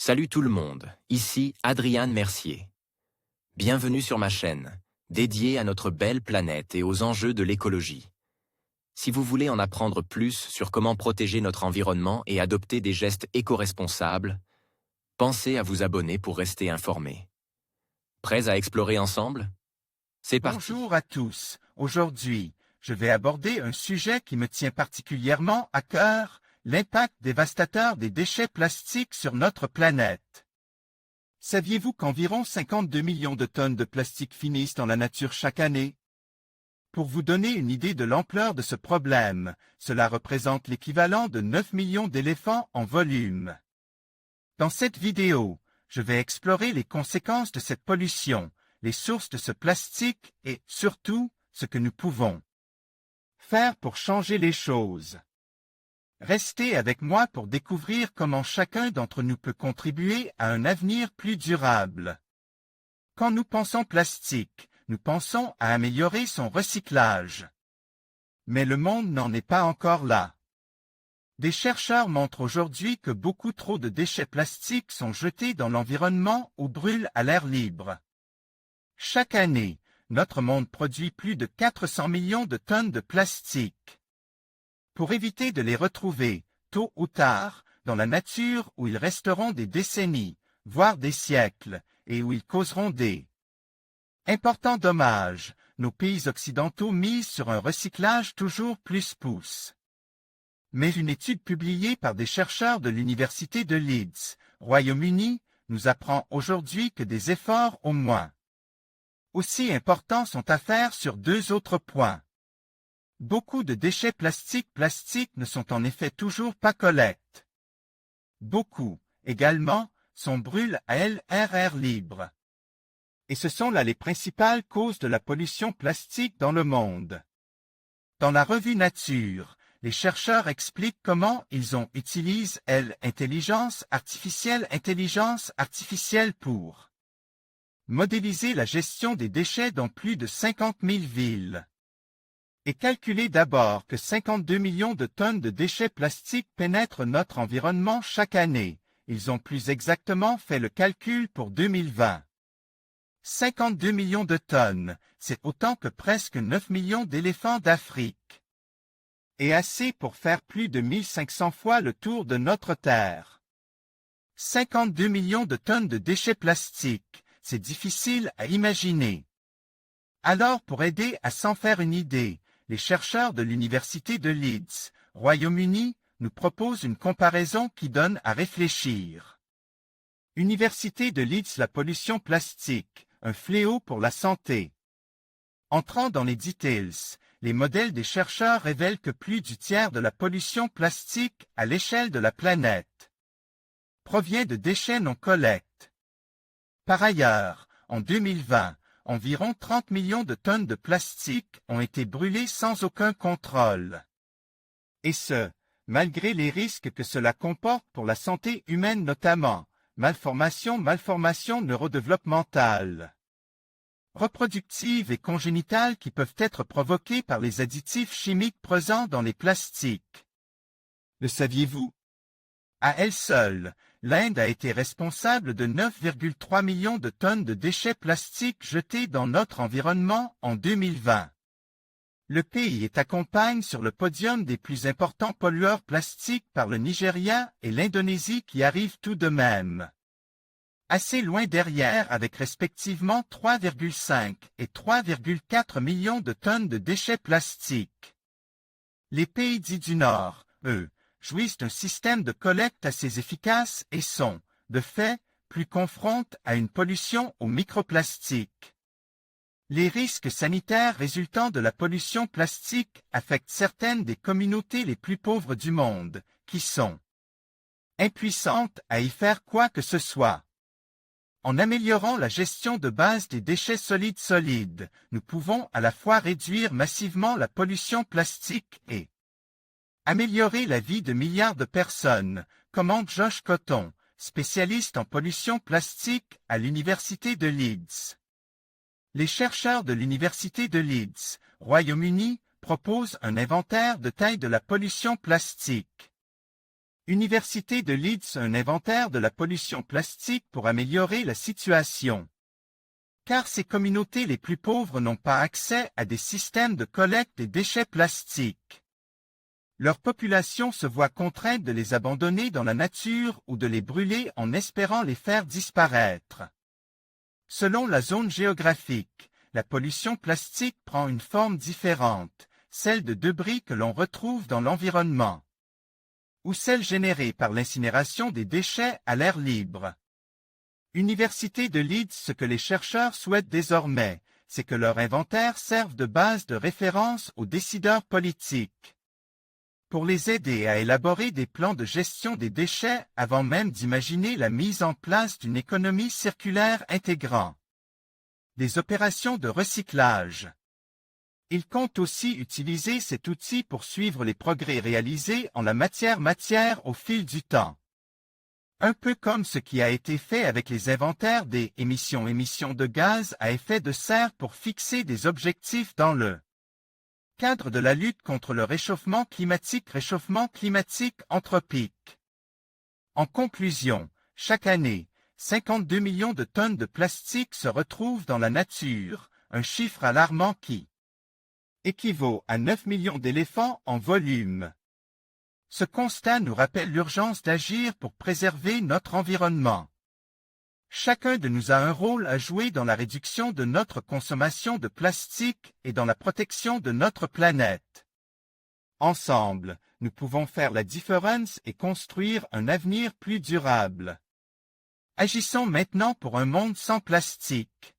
Salut tout le monde, ici Adrian Mercier. Bienvenue sur ma chaîne, dédiée à notre belle planète et aux enjeux de l'écologie. Si vous voulez en apprendre plus sur comment protéger notre environnement et adopter des gestes éco-responsables, pensez à vous abonner pour rester informé. Prêts à explorer ensemble? C'est parti. Bonjour à tous. Aujourd'hui, je vais aborder un sujet qui me tient particulièrement à cœur, l'impact dévastateur des déchets plastiques sur notre planète. Saviez-vous qu'environ 52 millions de tonnes de plastique finissent dans la nature chaque année? Pour vous donner une idée de l'ampleur de ce problème, cela représente l'équivalent de 9 millions d'éléphants en volume. Dans cette vidéo, je vais explorer les conséquences de cette pollution, les sources de ce plastique et, surtout, ce que nous pouvons faire pour changer les choses. Restez avec moi pour découvrir comment chacun d'entre nous peut contribuer à un avenir plus durable. Quand nous pensons plastique, nous pensons à améliorer son recyclage. Mais le monde n'en est pas encore là. Des chercheurs montrent aujourd'hui que beaucoup trop de déchets plastiques sont jetés dans l'environnement ou brûlent à l'air libre. Chaque année, notre monde produit plus de 400 millions de tonnes de plastique. Pour éviter de les retrouver, tôt ou tard, dans la nature où ils resteront des décennies, voire des siècles, et où ils causeront des importants dommages, nos pays occidentaux misent sur un recyclage toujours plus poussé. Mais une étude publiée par des chercheurs de l'Université de Leeds, Royaume-Uni, nous apprend aujourd'hui que des efforts au moins aussi importants sont à faire sur deux autres points. Beaucoup de déchets plastiques ne sont en effet toujours pas collectés. Beaucoup, également, sont brûlés à l'air libre. Et ce sont là les principales causes de la pollution plastique dans le monde. Dans la revue Nature, les chercheurs expliquent comment ils ont utilisé l'intelligence artificielle pour modéliser la gestion des déchets dans plus de 50 000 villes. Et calculer d'abord que 52 millions de tonnes de déchets plastiques pénètrent notre environnement chaque année. Ils ont plus exactement fait le calcul pour 2020. 52 millions de tonnes, c'est autant que presque 9 millions d'éléphants d'Afrique. Et assez pour faire plus de 1500 fois le tour de notre Terre. 52 millions de tonnes de déchets plastiques, c'est difficile à imaginer. Alors pour aider à s'en faire une idée, les chercheurs de l'Université de Leeds, Royaume-Uni, nous proposent une comparaison qui donne à réfléchir. Université de Leeds, la pollution plastique, un fléau pour la santé. Entrant dans les details, les modèles des chercheurs révèlent que plus du tiers de la pollution plastique à l'échelle de la planète provient de déchets non collectés. Par ailleurs, en 2020, environ 30 millions de tonnes de plastique ont été brûlées sans aucun contrôle. Et ce, malgré les risques que cela comporte pour la santé humaine notamment, malformations neurodéveloppementales, reproductives et congénitales qui peuvent être provoquées par les additifs chimiques présents dans les plastiques. Le saviez-vous? À elle seule, l'Inde a été responsable de 9,3 millions de tonnes de déchets plastiques jetés dans notre environnement en 2020. Le pays est accompagné sur le podium des plus importants pollueurs plastiques par le Nigeria et l'Indonésie qui arrivent tout de même assez loin derrière avec respectivement 3,5 et 3,4 millions de tonnes de déchets plastiques. Les pays dits du Nord, eux, jouissent d'un système de collecte assez efficace et sont, de fait, plus confrontés à une pollution aux microplastiques. Les risques sanitaires résultant de la pollution plastique affectent certaines des communautés les plus pauvres du monde, qui sont impuissantes à y faire quoi que ce soit. En améliorant la gestion de base des déchets solides, nous pouvons à la fois réduire massivement la pollution plastique et améliorer la vie de milliards de personnes, commente Josh Cotton, spécialiste en pollution plastique à l'Université de Leeds. Les chercheurs de l'Université de Leeds, Royaume-Uni, proposent un inventaire de taille de la pollution plastique. Université de Leeds un inventaire de la pollution plastique pour améliorer la situation. Car ces communautés les plus pauvres n'ont pas accès à des systèmes de collecte des déchets plastiques. Leur population se voit contrainte de les abandonner dans la nature ou de les brûler en espérant les faire disparaître. Selon la zone géographique, la pollution plastique prend une forme différente, celle de débris que l'on retrouve dans l'environnement, ou celle générée par l'incinération des déchets à l'air libre. Université de Leeds, ce que les chercheurs souhaitent désormais, c'est que leur inventaire serve de base de référence aux décideurs politiques, pour les aider à élaborer des plans de gestion des déchets avant même d'imaginer la mise en place d'une économie circulaire intégrant des opérations de recyclage. Ils comptent aussi utiliser cet outil pour suivre les progrès réalisés en la matière au fil du temps. Un peu comme ce qui a été fait avec les inventaires des émissions de gaz à effet de serre pour fixer des objectifs dans le cadre de la lutte contre le réchauffement climatique anthropique. En conclusion, chaque année, 52 millions de tonnes de plastique se retrouvent dans la nature, un chiffre alarmant qui équivaut à 9 millions d'éléphants en volume. Ce constat nous rappelle l'urgence d'agir pour préserver notre environnement. Chacun de nous a un rôle à jouer dans la réduction de notre consommation de plastique et dans la protection de notre planète. Ensemble, nous pouvons faire la différence et construire un avenir plus durable. Agissons maintenant pour un monde sans plastique.